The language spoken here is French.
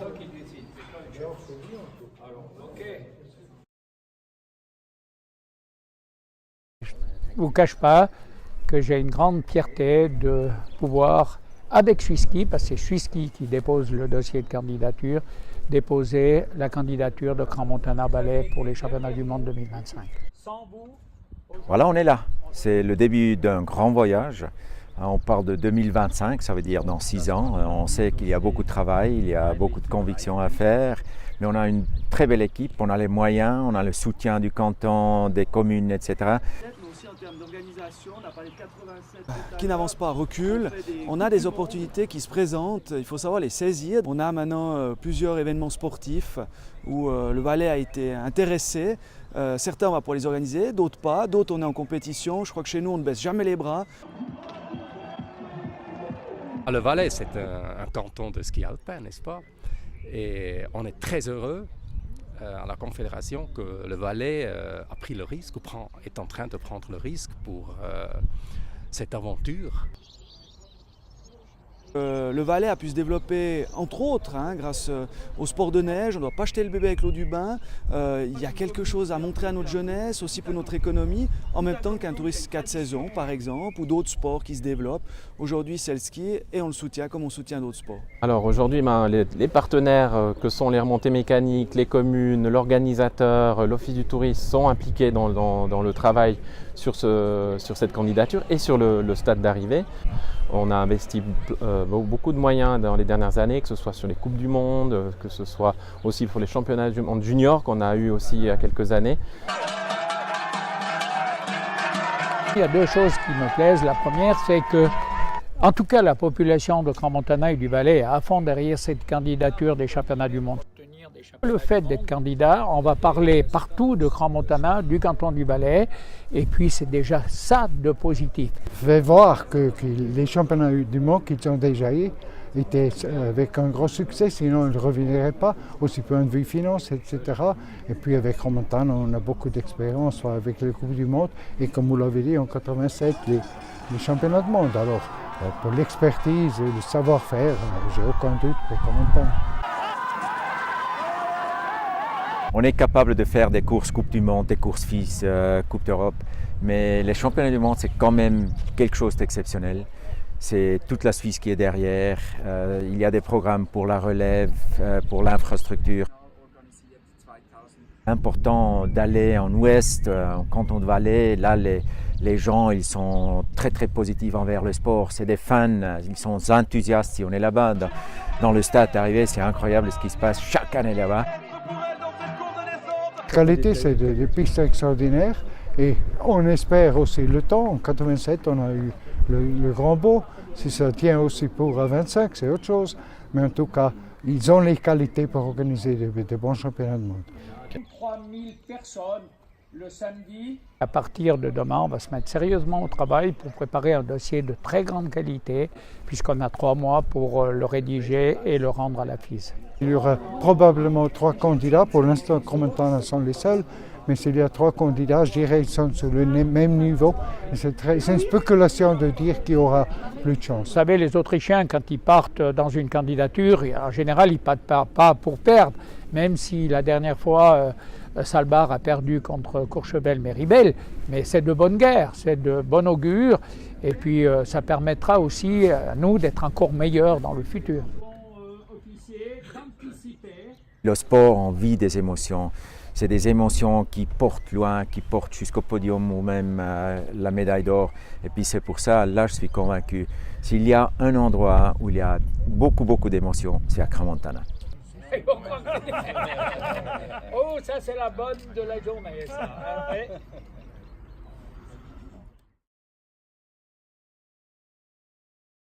toi qui décides, c'est toi le chef. Alors, ok. Je ne vous cache pas que j'ai une grande fierté de pouvoir, avec Swisski, parce que c'est Swisski qui dépose le dossier de candidature, déposer la candidature de Crans-Montana Ballet pour les championnats du monde 2025. Sans vous, Voilà, on est là. C'est le début d'un grand voyage. On parle de 2025, ça veut dire dans 6 ans. On sait qu'il y a beaucoup de travail, il y a beaucoup de convictions à faire, mais on a une très belle équipe, on a les moyens, on a le soutien du canton, des communes, etc. Qui n'avance pas, recule. On a des opportunités qui se présentent, il faut savoir les saisir. On a maintenant plusieurs événements sportifs où le Valais a été intéressé. Certains on va pour les organiser, d'autres pas, d'autres on est en compétition. Je crois que chez nous on ne baisse jamais les bras. Le Valais, c'est un canton de ski alpin, n'est-ce pas? Et on est très heureux à la Confédération que le Valais a pris le risque, ou est en train de prendre le risque pour cette aventure. Le Valais a pu se développer, entre autres, grâce au sport de neige. On ne doit pas jeter le bébé avec l'eau du bain. Il y a quelque chose à montrer à notre jeunesse, aussi pour notre économie, en même temps qu'un tourisme 4 saisons, par exemple, ou d'autres sports qui se développent. Aujourd'hui, c'est le ski et on le soutient comme on soutient d'autres sports. Alors aujourd'hui, les partenaires que sont les remontées mécaniques, les communes, l'organisateur, l'Office du tourisme sont impliqués dans le travail sur cette candidature et sur le stade d'arrivée. On a investi beaucoup de moyens dans les dernières années, que ce soit sur les Coupes du Monde, que ce soit aussi pour les championnats du monde junior qu'on a eu aussi il y a quelques années. Il y a 2 choses qui me plaisent. La première, c'est que, en tout cas, la population de Crans-Montana et du Valais est à fond derrière cette candidature des championnats du monde. Le fait d'être candidat, on va parler partout de Crans-Montana, du canton du Valais, et puis c'est déjà ça de positif. Je vais voir que les championnats du monde qu'ils ont déjà eu étaient avec un gros succès, sinon ils ne reviendraient pas, aussi point de vue finance, etc. Et puis avec Crans-Montana, on a beaucoup d'expérience avec les Coupes du Monde, et comme vous l'avez dit, en 87, les championnats du monde. Alors, pour l'expertise et le savoir-faire, j'ai aucun doute pour Crans-Montana. On est capable de faire des courses Coupe du Monde, des courses FIS, Coupe d'Europe, mais les championnats du monde, c'est quand même quelque chose d'exceptionnel. C'est toute la Suisse qui est derrière, il y a des programmes pour la relève, pour l'infrastructure. Important d'aller en ouest, en canton de Valais, là les gens ils sont très très positifs envers le sport, c'est des fans, ils sont enthousiastes. Si on est là-bas dans le stade d'arrivée, c'est incroyable ce qui se passe chaque année là-bas. La qualité, c'est des pistes extraordinaires et on espère aussi le temps. En 87, on a eu le Grand Beau. Si ça tient aussi pour 25, c'est autre chose. Mais en tout cas, ils ont les qualités pour organiser des bons championnats du monde. 3000 personnes le samedi. À partir de demain, on va se mettre sérieusement au travail pour préparer un dossier de très grande qualité, puisqu'on a 3 mois pour le rédiger et le rendre à la FIS. Il y aura probablement 3 candidats. Pour l'instant, Crans-Montana sont les seuls. Mais s'il y a 3 candidats, je dirais qu'ils sont sur le même niveau. C'est une spéculation de dire qu'il y aura plus de chance. Vous savez, les Autrichiens, quand ils partent dans une candidature, en général, ils ne partent pas pour perdre. Même si la dernière fois, Salbar a perdu contre Courchevel-Méribel. Mais c'est de bonne guerre, c'est de bon augure. Et puis, ça permettra aussi à nous d'être encore meilleurs dans le futur. Le sport, on vit des émotions. C'est des émotions qui portent loin, qui portent jusqu'au podium ou même la médaille d'or. Et puis c'est pour ça, là je suis convaincu, s'il y a un endroit où il y a beaucoup d'émotions, c'est à Crans-Montana. Oh, ça c'est la bonne de la journée, ça.